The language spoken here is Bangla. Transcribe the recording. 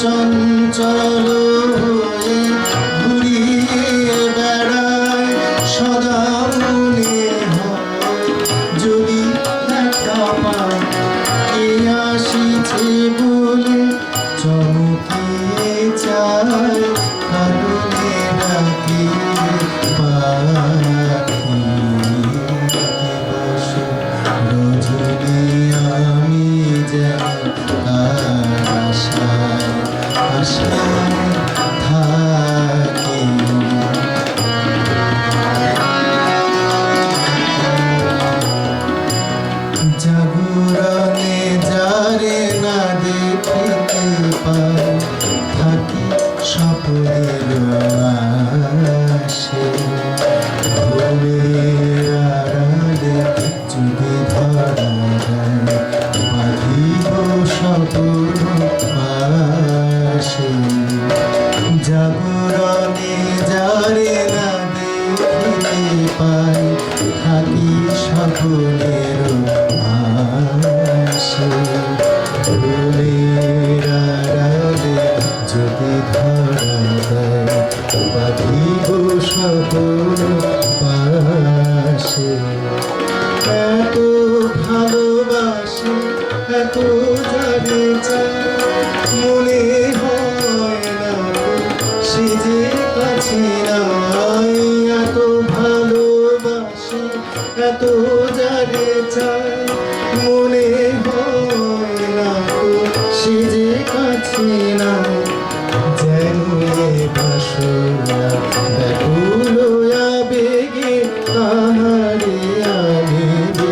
চঞ্চল হয়ে ঘুরিয়ে বেড়ায় সদা মনে হয় যদি দেখা পায় কে আসিছে বলে চমকিয়ে যায় কারণে ডাকি পাখি দিবস রজনী আমি যেন আশায় আশায় থাকি জাগরণে যারে না দেখিতে পাই থাকি স্বপ্নের আশে ঘুমের আড়ালে যদি ধরা যায় বাঁধিব স্বপ্ন পাশে জাগরণে যারে না দেখিতে পাই থাকি সকলের আশে ফুলের আড়ালে যদি ধরা দেয় বাঁধিব সকল পাশে এত ভালোবাসি এত জানে চাই মনে হয় না সে যে কাছে নাই এত ভালোবাসি এত জানে চাই মনে হয় না সে যে কাছে নাই যেন এ বাসনা ব্যাকুল আবেগে তাহারে আনিবে